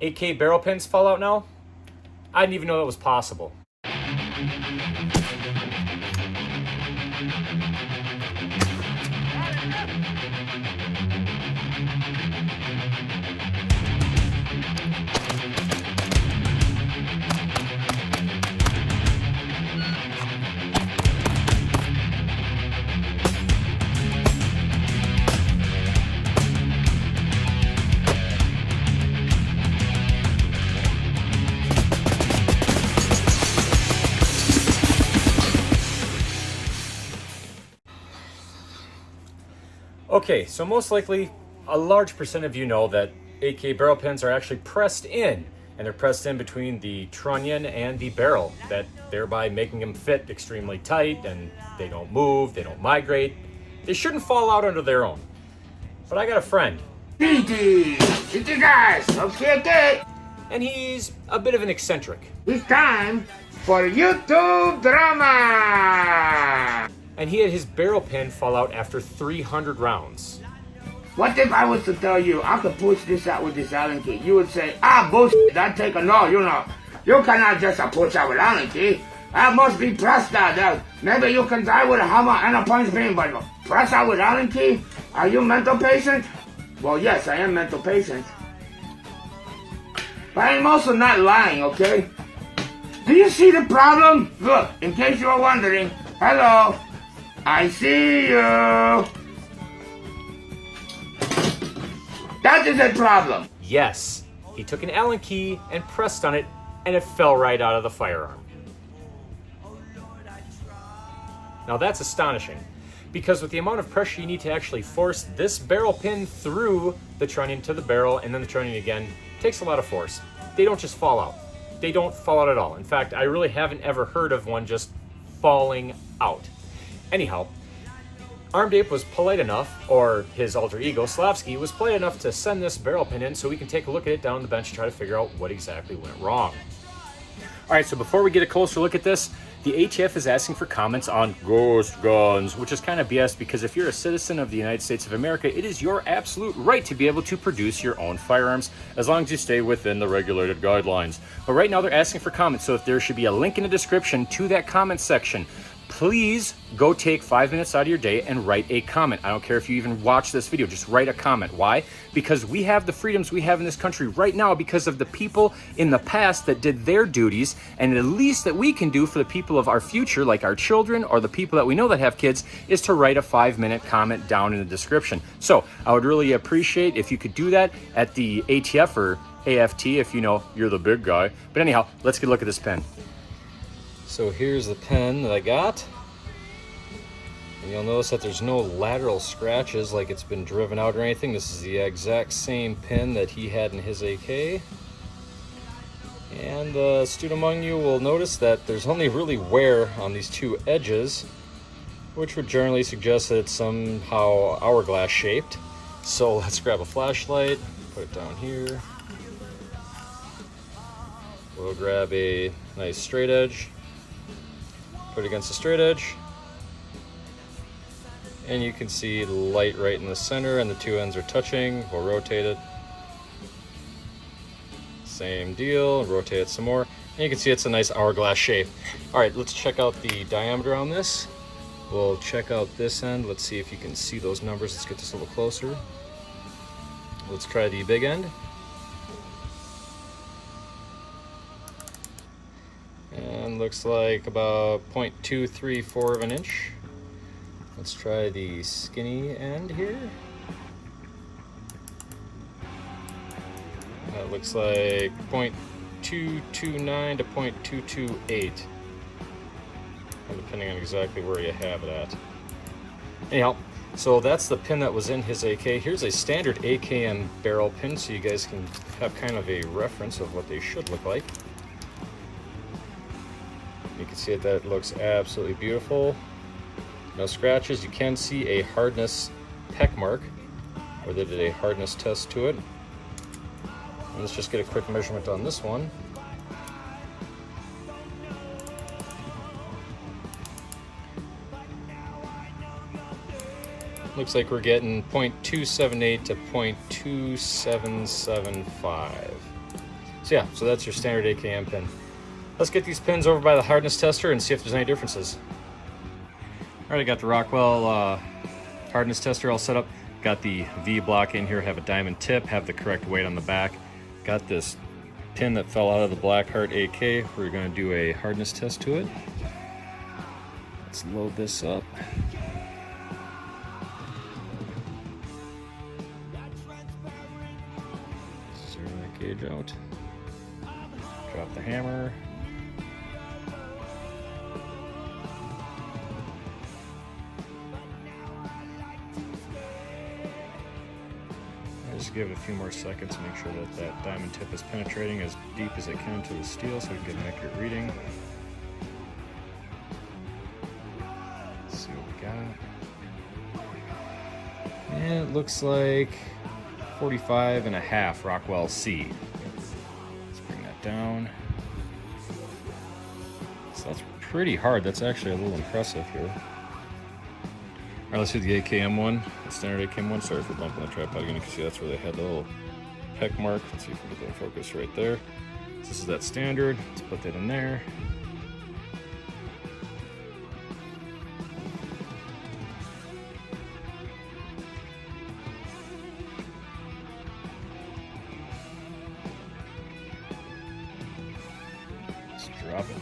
AK barrel pins fall out now? I didn't even know that was possible. Okay, so most likely a large percent of you know that AK barrel pins are actually pressed in, and they're pressed in between the trunnion and the barrel, that thereby making them fit extremely tight, and they don't move, they don't migrate. They shouldn't fall out under their own. But I got a friend. Guys, okay. And he's a bit of an eccentric. It's time for YouTube drama. And he had his barrel pin fall out after 300 rounds. What if I was to tell you I could push this out with this Allen key? You would say, bullshit, that take a no, you know. You cannot just push out with Allen key. That must be pressed out. Maybe you can die with a hammer and a punch beam, but press out with Allen key? Are you mental patient? Well, yes, I am mental patient. But I'm also not lying, okay? Do you see the problem? Look, in case you are wondering, hello. I see you. That is a problem. Yes, he took an Allen key and pressed on it, and it fell right out of the firearm. Now that's astonishing, because with the amount of pressure you need to actually force this barrel pin through the trunnion to the barrel and then the trunnion again, takes a lot of force. They don't just fall out. They don't fall out at all. In fact, I really haven't ever heard of one just falling out. Anyhow, Armed Ape was polite enough, or his alter ego, Slobsky, was polite enough to send this barrel pin in so we can take a look at it down on the bench and try to figure out what exactly went wrong. Alright, so before we get a closer look at this, the ATF is asking for comments on ghost guns, which is kind of BS because if you're a citizen of the United States of America, it is your absolute right to be able to produce your own firearms as long as you stay within the regulated guidelines. But right now they're asking for comments, so if there should be a link in the description to that comment section, please go take 5 minutes out of your day and write a comment. I don't care if you even watch this video, just write a comment. Why? Because we have the freedoms we have in this country right now because of the people in the past that did their duties, and the least that we can do for the people of our future, like our children or the people that we know that have kids, is to write a 5-minute comment down in the description. So I would really appreciate if you could do that at the ATF or AFT if you know you're the big guy. But anyhow, let's get a look at this pen. So here's the pen that I got. And you'll notice that there's no lateral scratches like it's been driven out or anything. This is the exact same pin that he had in his AK. And the astute among you will notice that there's only really wear on these two edges, which would generally suggest that it's somehow hourglass shaped. So let's grab a flashlight, put it down here. We'll grab a nice straight edge. Put it against the straight edge, and you can see the light right in the center and the two ends are touching. We'll rotate it. Same deal, rotate it some more, and you can see it's a nice hourglass shape. All right, let's check out the diameter on this. We'll check out this end. Let's see if you can see those numbers. Let's get this a little closer. Let's try the big end. And looks like about 0.234 of an inch. Let's try the skinny end here. That looks like 0.229 to 0.228, depending on exactly where you have it at. Anyhow, so that's the pin that was in his AK. Here's a standard AKM barrel pin so you guys can have kind of a reference of what they should look like. You can see that looks absolutely beautiful. No scratches. You can see a hardness peck mark, where they did a hardness test to it. And let's just get a quick measurement on this one. Looks like we're getting 0.278 to 0.2775. So yeah, so that's your standard AKM pin. Let's get these pins over by the hardness tester and see if there's any differences. All right, I got the Rockwell hardness tester all set up. Got the V block in here, have a diamond tip, have the correct weight on the back. Got this pin that fell out of the Blackheart AK. We're gonna do a hardness test to it. Let's load this up. Zero that gauge out. Drop the hammer. Just give it a few more seconds to make sure that that diamond tip is penetrating as deep as it can to the steel so we can get an accurate reading. Let's see what we got. And it looks like 45.5 Rockwell C. Let's bring that down. So that's pretty hard. That's actually a little impressive here. All right, let's do the AKM one, the standard AKM one. Sorry for bumping the tripod again. You can see that's where they had the little peck mark. Let's see if we can get that in focus right there. So this is that standard. Let's put that in there. Let's drop it.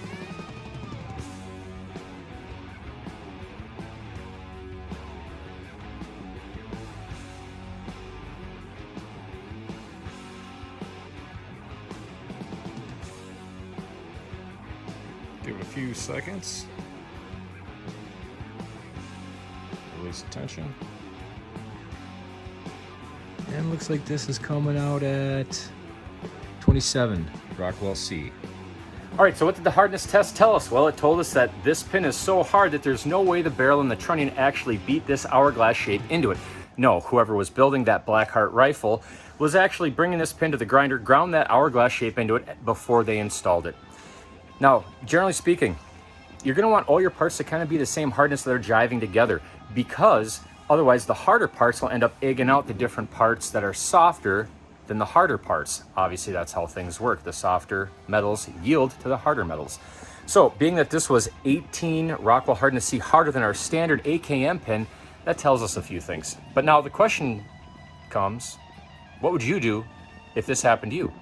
Give it a few seconds. Release the tension. And looks like this is coming out at 27 Rockwell C. All right, so what did the hardness test tell us? Well, it told us that this pin is so hard that there's no way the barrel and the trunnion actually beat this hourglass shape into it. No, whoever was building that Blackheart rifle was actually bringing this pin to the grinder, ground that hourglass shape into it before they installed it. Now, generally speaking, you're going to want all your parts to kind of be the same hardness that are jiving together, because otherwise the harder parts will end up egging out the different parts that are softer than the harder parts. Obviously, that's how things work. The softer metals yield to the harder metals. So, being that this was 18 Rockwell hardness C harder than our standard AKM pin, that tells us a few things. But now the question comes, what would you do if this happened to you?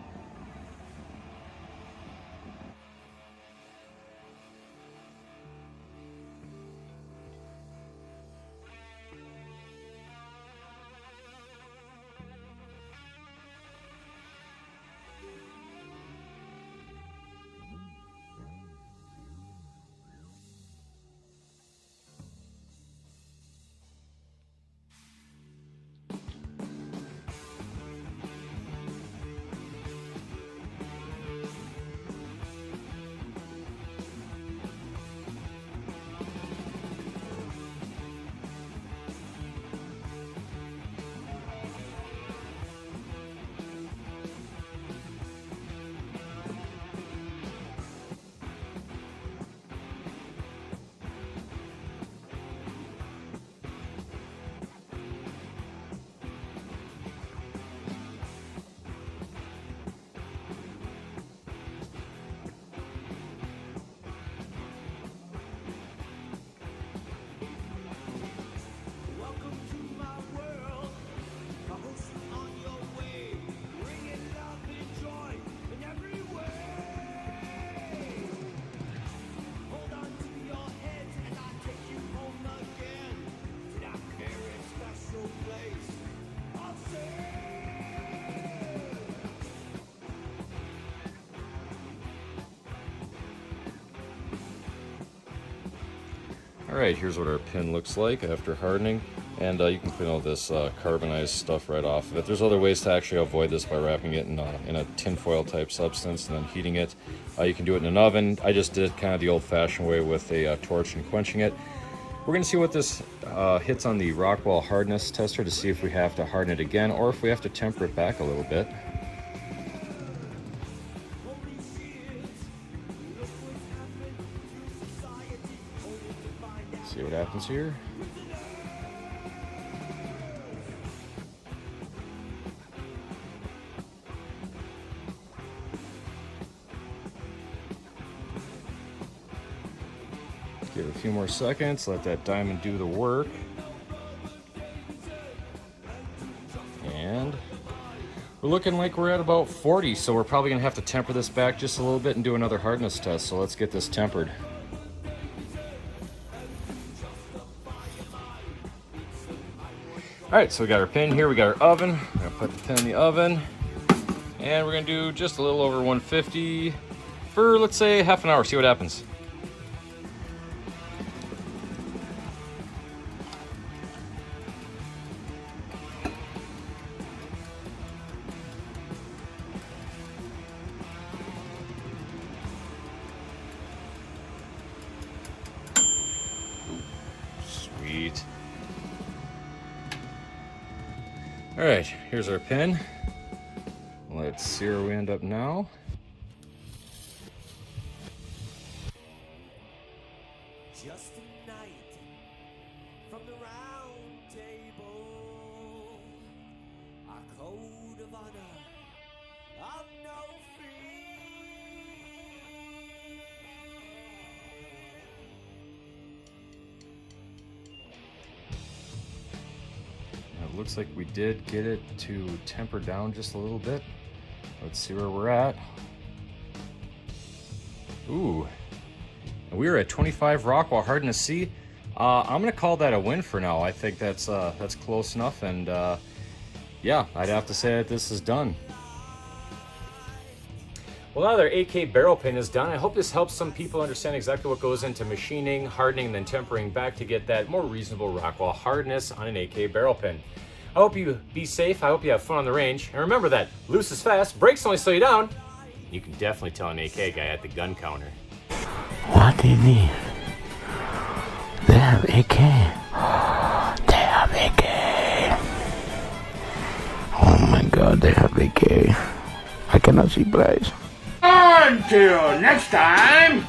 Alright, here's what our pin looks like after hardening, and you can clean all this carbonized stuff right off of it. There's other ways to actually avoid this by wrapping it in a tinfoil type substance and then heating it. You can do it in an oven. I just did kind of the old-fashioned way with a torch and quenching it. We're going to see what this hits on the Rockwell hardness tester to see if we have to harden it again or if we have to temper it back a little bit. See what happens here. Give it a few more seconds, let that diamond do the work. And we're looking like we're at about 40, so we're probably gonna have to temper this back just a little bit and do another hardness test. So let's get this tempered. All right, so we got our pin here, we got our oven. We're gonna put the pin in the oven, and we're gonna do just a little over 150 for, let's say, half an hour, see what happens. Sweet. All right, here's our pin. Let's see where we end up now. Just a night from the round table, a code of honor of no fee. It looks like we did get it to temper down just a little bit. Let's see where we're at. Ooh, we were at 25 Rockwell hardness C. I'm gonna call that a win for now. I think that's close enough, and yeah, I'd have to say that this is done. Well, now their AK barrel pin is done. I hope this helps some people understand exactly what goes into machining, hardening, and then tempering back to get that more reasonable Rockwell hardness on an AK barrel pin. I hope you be safe. I hope you have fun on the range. And remember that loose is fast, brakes only slow you down. You can definitely tell an AK guy at the gun counter. What do you need? They have AK. They have AK. Oh my god, they have AK. I cannot see price. Until next time.